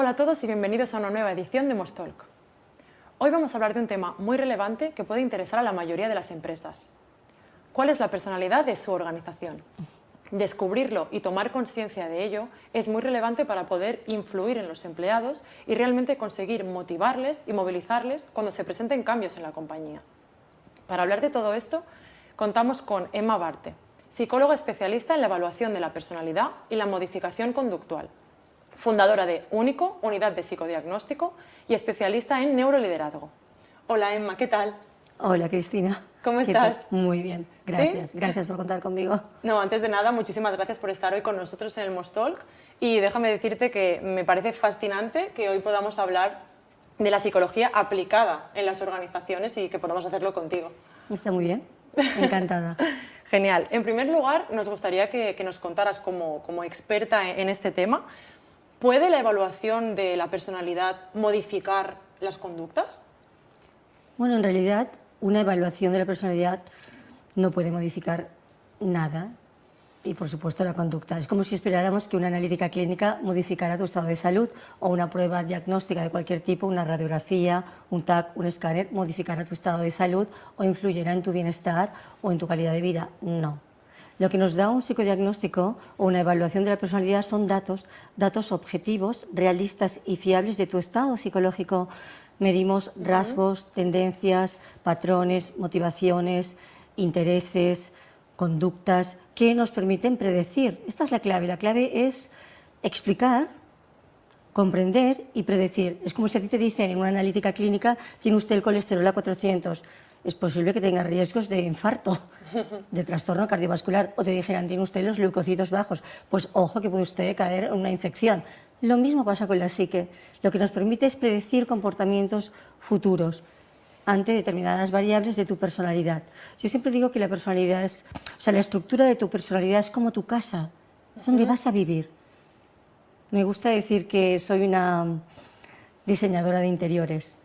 Hola a todos y bienvenidos a una nueva edición de Mostalk. Hoy vamos a hablar de un tema muy relevante que puede interesar a la mayoría de las empresas. ¿Cuál es la personalidad de su organización? Descubrirlo y tomar conciencia de ello es muy relevante para poder influir en los empleados y realmente conseguir motivarles y movilizarles cuando se presenten cambios en la compañía. Para hablar de todo esto, contamos con Emma Barte, psicóloga especialista en la evaluación de la personalidad y la modificación conductual, fundadora de Único, unidad de psicodiagnóstico, y especialista en neuroliderazgo. Hola Emma, ¿qué tal? Hola Cristina. ¿Cómo estás? Muy bien, gracias. ¿Sí? Gracias por contar conmigo. No, antes de nada, muchísimas gracias por estar hoy con nosotros en el Mostalk y déjame decirte que me parece fascinante que hoy podamos hablar de la psicología aplicada en las organizaciones y que podamos hacerlo contigo. Está muy bien, encantada. Genial. En primer lugar, nos gustaría que nos contaras como experta en este tema, ¿puede la evaluación de la personalidad modificar las conductas? Bueno, en realidad, una evaluación de la personalidad no puede modificar nada y, por supuesto, la conducta. Es como si esperáramos que una analítica clínica modificara tu estado de salud o una prueba diagnóstica de cualquier tipo, una radiografía, un TAC, un escáner, modificara tu estado de salud o influyera en tu bienestar o en tu calidad de vida. No. Lo que nos da un psicodiagnóstico o una evaluación de la personalidad son datos objetivos, realistas y fiables de tu estado psicológico. Medimos rasgos, tendencias, patrones, motivaciones, intereses, conductas que nos permiten predecir. Esta es la clave. La clave es explicar, comprender y predecir. Es como si a ti te dicen en una analítica clínica, tiene usted el colesterol a 400. Es posible que tenga riesgos de infarto, de trastorno cardiovascular, o te dijeran, tiene usted los leucocitos bajos. Pues ojo que puede usted caer en una infección. Lo mismo pasa con la psique. Lo que nos permite es predecir comportamientos futuros ante determinadas variables de tu personalidad. Yo siempre digo que la personalidad es, o sea, la estructura de tu personalidad es como tu casa, es donde vas a vivir. Me gusta decir que soy una diseñadora de interiores.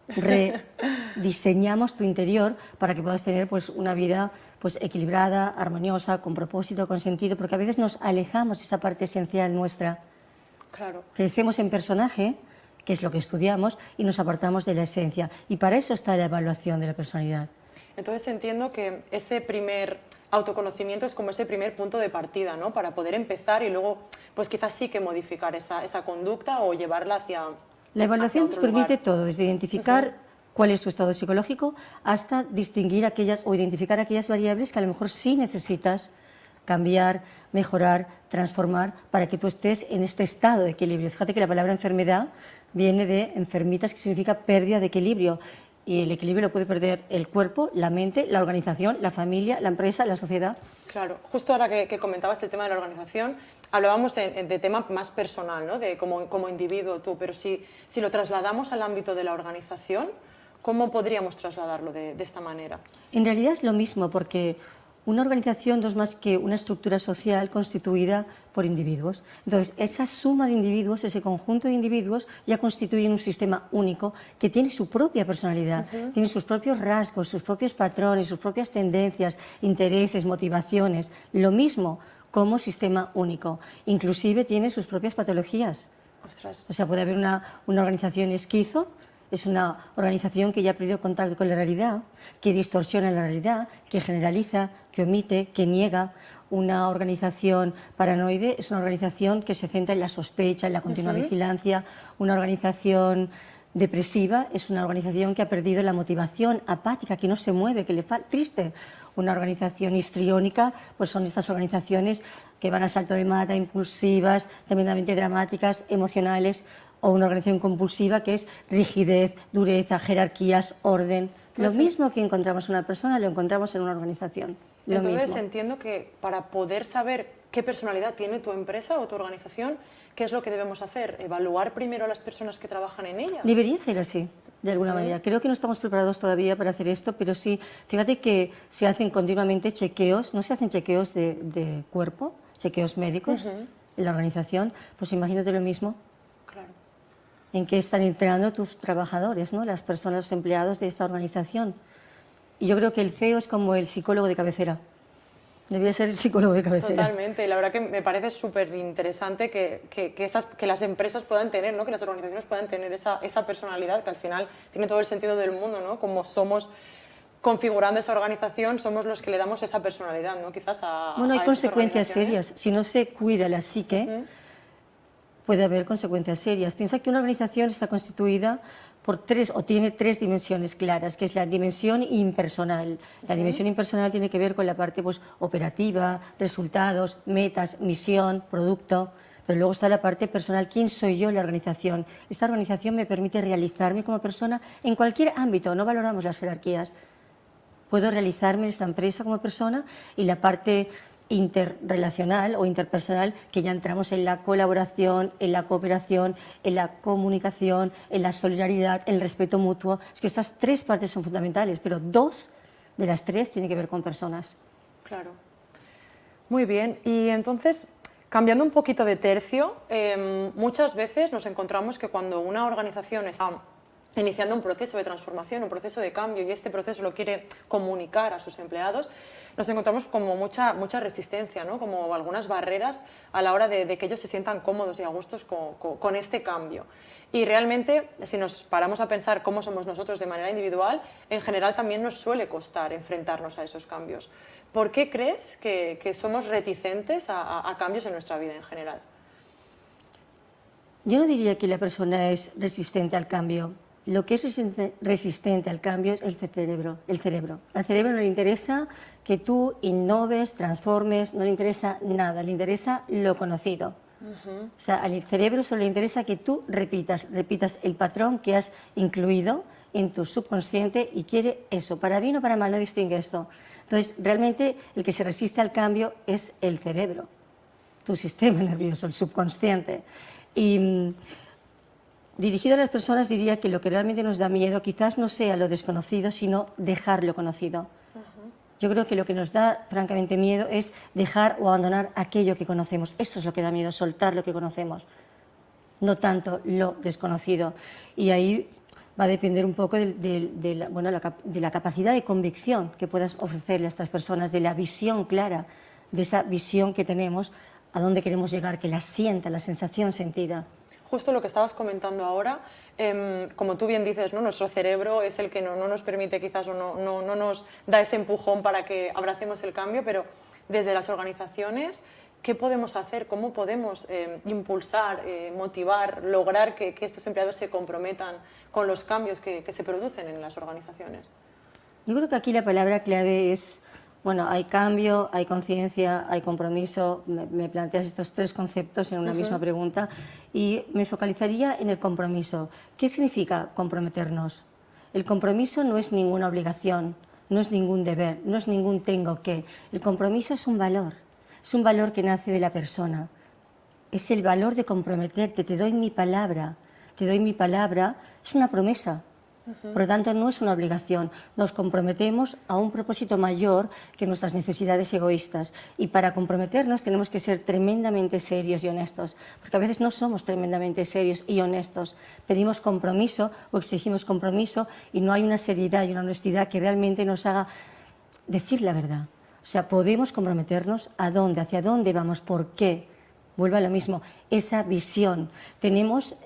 Rediseñamos tu interior para que puedas tener pues, una vida pues, equilibrada, armoniosa, con propósito, con sentido, porque a veces nos alejamos de esa parte esencial nuestra. Claro. Crecemos en personaje, que es lo que estudiamos, y nos apartamos de la esencia. Y para eso está la evaluación de la personalidad. Entonces entiendo que ese primer autoconocimiento es como ese primer punto de partida, ¿no? Para poder empezar y luego, pues quizás sí que modificar esa conducta o llevarla hacia La evaluación nos permite lugar. todo, desde identificar cuál es tu estado psicológico hasta distinguir aquellas o identificar aquellas variables que a lo mejor sí necesitas cambiar, mejorar, transformar para que tú estés en este estado de equilibrio. Fíjate que la palabra enfermedad viene de enfermitas, que significa pérdida de equilibrio. Y el equilibrio lo puede perder el cuerpo, la mente, la organización, la familia, la empresa, la sociedad. Claro, justo ahora que comentabas el tema de la organización, hablábamos de tema más personal, ¿no? De como individuo tú, pero si lo trasladamos al ámbito de la organización, ¿cómo podríamos trasladarlo de esta manera? En realidad es lo mismo, porque una organización no es más que una estructura social constituida por individuos. Entonces, esa suma de individuos, ese conjunto de individuos, ya constituyen un sistema único que tiene su propia personalidad, tiene sus propios rasgos, sus propios patrones, sus propias tendencias, intereses, motivaciones. Lo mismo como sistema único. Inclusive tiene sus propias patologías. Ostras. O sea, puede haber una organización esquizo. Es una organización que ya ha perdido contacto con la realidad, que distorsiona la realidad, que generaliza, que omite, que niega. Una organización paranoide es una organización que se centra en la sospecha, en la continua vigilancia. Una organización depresiva es una organización que ha perdido la motivación, apática, que no se mueve, que le falta, triste. Una organización histriónica, pues son estas organizaciones que van a salto de mata, impulsivas, tremendamente dramáticas, emocionales. O una organización compulsiva que es rigidez, dureza, jerarquías, orden. Lo mismo que encontramos en una persona lo encontramos en una organización. Entonces entiendo que para poder saber qué personalidad tiene tu empresa o tu organización, ¿qué es lo que debemos hacer? ¿Evaluar primero a las personas que trabajan en ella? Debería ser así, de alguna manera. Creo que no estamos preparados todavía para hacer esto, pero sí, fíjate que se hacen continuamente chequeos, no se hacen chequeos de cuerpo, chequeos médicos en la organización, pues imagínate lo mismo. Claro. En qué están entrenando tus trabajadores, ¿no? Las personas, los empleados de esta organización. Y yo creo que el CEO es como el psicólogo de cabecera. Debería ser el psicólogo de cabecera. Totalmente, y la verdad que me parece súper interesante que las empresas puedan tener, ¿no? Que las organizaciones puedan tener esa personalidad que al final tiene todo el sentido del mundo, ¿no? Como somos configurando esa organización, somos los que le damos esa personalidad, ¿no? Quizás Bueno, hay a esas consecuencias organizaciones. serias. Si no se cuida la psique, puede haber consecuencias serias. Piensa que una organización está constituida por tres o tiene tres dimensiones claras, que es la dimensión impersonal. La dimensión impersonal tiene que ver con la parte pues, operativa, resultados, metas, misión, producto. Pero luego está la parte personal, ¿quién soy yo en la organización? Esta organización me permite realizarme como persona en cualquier ámbito, no valoramos las jerarquías. Puedo realizarme en esta empresa como persona, y la parte interrelacional o interpersonal, que ya entramos en la colaboración, en la cooperación, en la comunicación, en la solidaridad, en el respeto mutuo. Es que estas tres partes son fundamentales, pero dos de las tres tienen que ver con personas. Claro. Muy bien, y entonces, cambiando un poquito de tercio, muchas veces nos encontramos que cuando una organización está iniciando un proceso de transformación, un proceso de cambio, y este proceso lo quiere comunicar a sus empleados, nos encontramos como mucha resistencia, ¿no? Como algunas barreras a la hora de que ellos se sientan cómodos y a gustos con este cambio. Y realmente, si nos paramos a pensar cómo somos nosotros de manera individual, en general también nos suele costar enfrentarnos a esos cambios. ¿Por qué crees que somos reticentes a cambios en nuestra vida en general? Yo no diría que la persona es resistente al cambio. Lo que es resistente al cambio es el cerebro. Al cerebro no le interesa que tú innoves, transformes, no le interesa nada, le interesa lo conocido. O sea, al cerebro solo le interesa que tú repitas el patrón que has incluido en tu subconsciente, y quiere eso, para bien o para mal, no distingue esto. Entonces, realmente el que se resiste al cambio es el cerebro, tu sistema nervioso, el subconsciente. Y dirigido a las personas diría que lo que realmente nos da miedo quizás no sea lo desconocido, sino dejar lo conocido. Yo creo que lo que nos da francamente miedo es dejar o abandonar aquello que conocemos. Esto es lo que da miedo, soltar lo que conocemos, no tanto lo desconocido. Y ahí va a depender un poco de la capacidad de convicción que puedas ofrecerle a estas personas, de la visión clara, de esa visión que tenemos, a dónde queremos llegar, que la sienta, la sensación sentida. Justo lo que estabas comentando ahora, como tú bien dices, ¿no? Nuestro cerebro es el que no nos permite quizás o no nos da ese empujón para que abracemos el cambio, pero desde las organizaciones, ¿qué podemos hacer? ¿Cómo podemos impulsar, motivar, lograr que estos empleados se comprometan con los cambios que se producen en las organizaciones? Yo creo que aquí la palabra clave es, bueno, hay cambio, hay conciencia, hay compromiso. Me planteas estos tres conceptos en una misma pregunta, y me focalizaría en el compromiso. ¿Qué significa comprometernos? El compromiso no es ninguna obligación, no es ningún deber, no es ningún tengo que. El compromiso es un valor que nace de la persona. Es el valor de comprometerte, te doy mi palabra, es una promesa. Por lo tanto, no es una obligación. Nos comprometemos a un propósito mayor que nuestras necesidades egoístas. Y para comprometernos tenemos que ser tremendamente serios y honestos, porque a veces no somos tremendamente serios y honestos. Pedimos compromiso o exigimos compromiso y no hay una seriedad y una honestidad que realmente nos haga decir la verdad. O sea, podemos comprometernos a dónde, hacia dónde vamos, por qué. Vuelvo a lo mismo, esa visión. Tenemos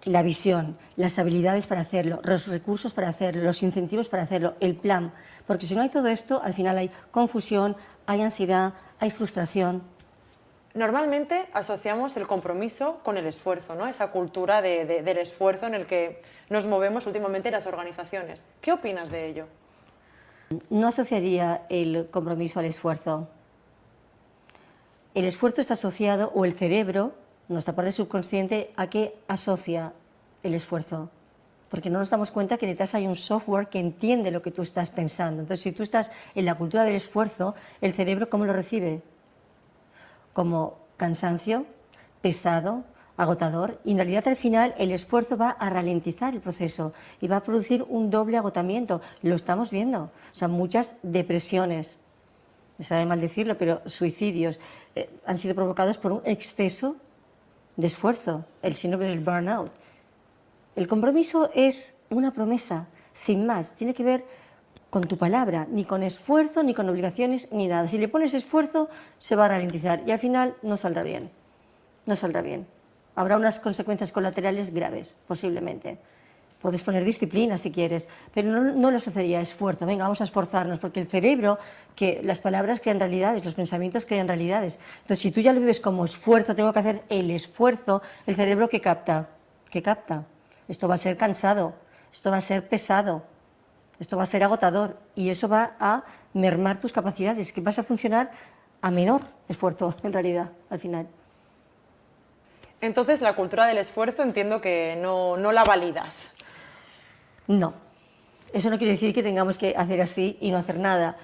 la visión, las habilidades para hacerlo, los recursos para hacerlo, los incentivos para hacerlo, el plan. Porque si no hay todo esto, al final hay confusión, hay ansiedad, hay frustración. Normalmente asociamos el compromiso con el esfuerzo, ¿no? Esa cultura del esfuerzo en el que nos movemos últimamente en las organizaciones. ¿Qué opinas de ello? No asociaría el compromiso al esfuerzo. El esfuerzo está asociado, o el cerebro, nuestra parte subconsciente, ¿a qué asocia el esfuerzo? Porque no nos damos cuenta que detrás hay un software que entiende lo que tú estás pensando. Entonces, si tú estás en la cultura del esfuerzo, el cerebro, ¿cómo lo recibe? Como cansancio, pesado, agotador, y en realidad al final el esfuerzo va a ralentizar el proceso y va a producir un doble agotamiento. Lo estamos viendo. O sea, muchas depresiones, me sabe mal decirlo, pero suicidios han sido provocados por un exceso de esfuerzo, el síndrome del burnout. El compromiso es una promesa, sin más, tiene que ver con tu palabra, ni con esfuerzo, ni con obligaciones, ni nada. Si le pones esfuerzo, se va a ralentizar y al final no saldrá bien. No saldrá bien. Habrá unas consecuencias colaterales graves, posiblemente. Puedes poner disciplina si quieres, pero no lo asociaría a esfuerzo. Venga, vamos a esforzarnos, porque el cerebro, que las palabras crean realidades, los pensamientos crean realidades. Entonces, si tú ya lo vives como esfuerzo, tengo que hacer el esfuerzo, el cerebro ¿qué capta? ¿Qué capta? Esto va a ser cansado, esto va a ser pesado, esto va a ser agotador y eso va a mermar tus capacidades, que vas a funcionar a menor esfuerzo, en realidad, al final. Entonces, la cultura del esfuerzo entiendo que no la validas. No, eso no quiere decir que tengamos que hacer así y no hacer nada.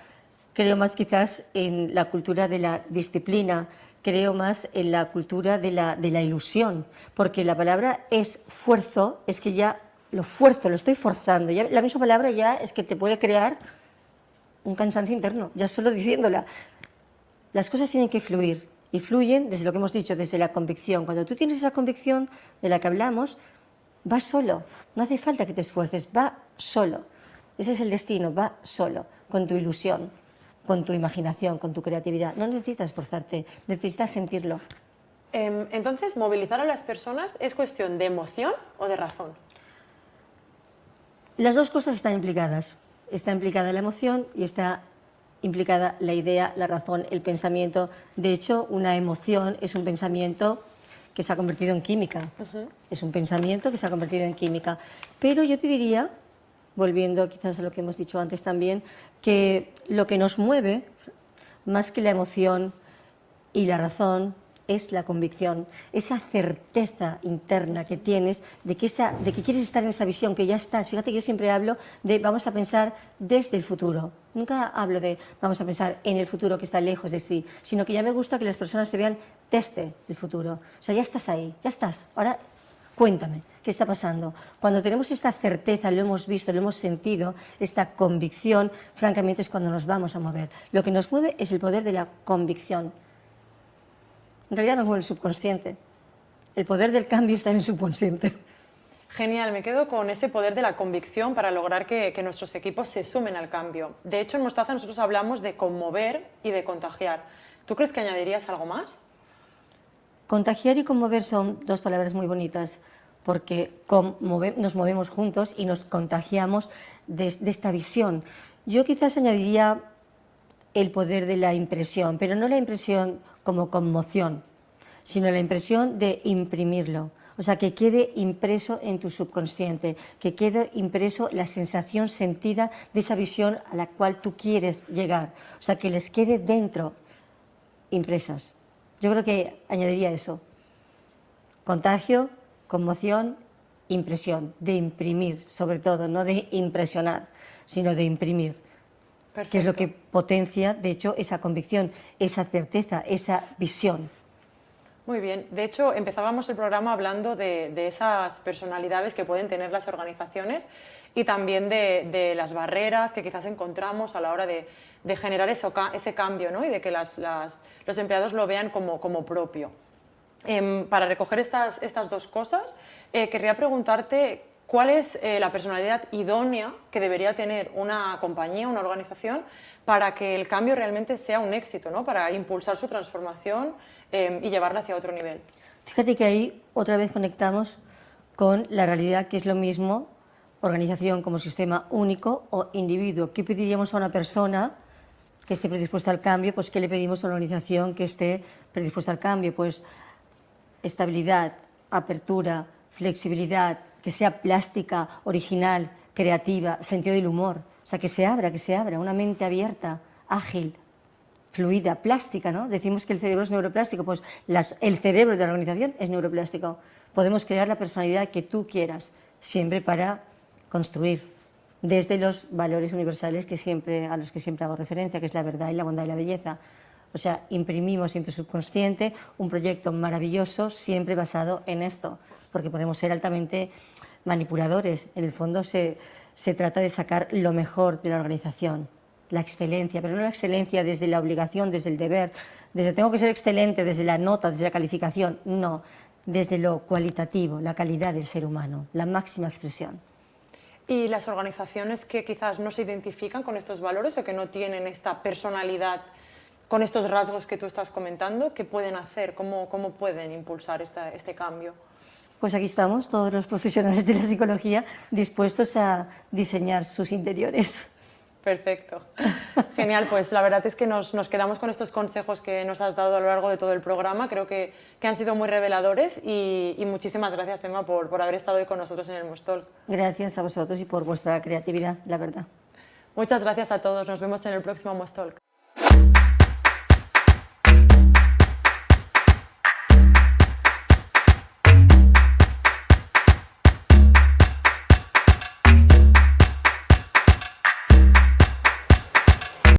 Creo más quizás en la cultura de la disciplina, creo más en la cultura de la ilusión, porque la palabra esfuerzo es que ya lo fuerzo, lo estoy forzando. Ya, la misma palabra ya es que te puede crear un cansancio interno, ya solo diciéndola. Las cosas tienen que fluir y fluyen desde lo que hemos dicho, desde la convicción. Cuando tú tienes esa convicción de la que hablamos, va solo, no hace falta que te esfuerces, va solo. Ese es el destino, va solo, con tu ilusión, con tu imaginación, con tu creatividad. No necesitas esforzarte, necesitas sentirlo. Entonces, movilizar a las personas es cuestión de emoción o de razón. Las dos cosas están implicadas. Está implicada la emoción y está implicada la idea, la razón, el pensamiento. De hecho, una emoción es un pensamiento que se ha convertido en química. Es un pensamiento que se ha convertido en química. Pero yo te diría, volviendo quizás a lo que hemos dicho antes también, que lo que nos mueve, más que la emoción y la razón, es la convicción, esa certeza interna que tienes de que quieres estar en esa visión, que ya estás. Fíjate que yo siempre hablo de vamos a pensar desde el futuro. Nunca hablo de vamos a pensar en el futuro que está lejos de sí, sino que ya me gusta que las personas se vean desde el futuro. O sea, ya estás ahí, ya estás. Ahora, cuéntame, ¿qué está pasando? Cuando tenemos esta certeza, lo hemos visto, lo hemos sentido, esta convicción, francamente es cuando nos vamos a mover. Lo que nos mueve es el poder de la convicción. En realidad nos mueve el subconsciente. El poder del cambio está en el subconsciente. Genial, me quedo con ese poder de la convicción para lograr que nuestros equipos se sumen al cambio. De hecho, en Mostaza nosotros hablamos de conmover y de contagiar. ¿Tú crees que añadirías algo más? Contagiar y conmover son dos palabras muy bonitas, porque nos movemos juntos y nos contagiamos de esta visión. Yo quizás añadiría el poder de la impresión, pero no la impresión como conmoción, sino la impresión de imprimirlo. O sea, que quede impreso en tu subconsciente, que quede impreso la sensación sentida de esa visión a la cual tú quieres llegar. O sea, que les quede dentro impresas. Yo creo que añadiría eso. Contagio, conmoción, impresión. De imprimir, sobre todo, no de impresionar, sino de imprimir. Perfecto. Que es lo que potencia, de hecho, esa convicción, esa certeza, esa visión. Muy bien. De hecho, empezábamos el programa hablando de esas personalidades que pueden tener las organizaciones y también de las barreras que quizás encontramos a la hora de generar ese cambio, ¿no? Y de que los empleados lo vean como propio. Para recoger estas dos cosas, querría preguntarte cuál es la personalidad idónea que debería tener una compañía, una organización, para que el cambio realmente sea un éxito, ¿no? Para impulsar su transformación y llevarla hacia otro nivel. Fíjate que ahí otra vez conectamos con la realidad, que es lo mismo, organización como sistema único o individuo. ¿Qué pediríamos a una persona que esté predispuesta al cambio? Pues ¿qué le pedimos a una organización que esté predispuesta al cambio? Pues estabilidad, apertura, flexibilidad, que sea plástica, original, creativa, sentido del humor. O sea, que se abra, una mente abierta, ágil, fluida, plástica, ¿no? Decimos que el cerebro es neuroplástico, pues el cerebro de la organización es neuroplástico. Podemos crear la personalidad que tú quieras, siempre para construir, desde los valores universales a los que siempre hago referencia, que es la verdad y la bondad y la belleza. O sea, imprimimos en tu subconsciente un proyecto maravilloso, siempre basado en esto, porque podemos ser altamente manipuladores. En el fondo se trata de sacar lo mejor de la organización, la excelencia, pero no la excelencia desde la obligación, desde el deber, desde tengo que ser excelente, desde la nota, desde la calificación, no, desde lo cualitativo, la calidad del ser humano, la máxima expresión. ¿Y las organizaciones que quizás no se identifican con estos valores o que no tienen esta personalidad con estos rasgos que tú estás comentando, qué pueden hacer? ¿Cómo pueden impulsar este cambio? Pues aquí estamos, todos los profesionales de la psicología, dispuestos a diseñar sus interiores. Perfecto. Genial, pues la verdad es que nos quedamos con estos consejos que nos has dado a lo largo de todo el programa. Creo que han sido muy reveladores y muchísimas gracias, Emma, por haber estado hoy con nosotros en el Mostalk. Gracias a vosotros y por vuestra creatividad, la verdad. Muchas gracias a todos. Nos vemos en el próximo Mostalk.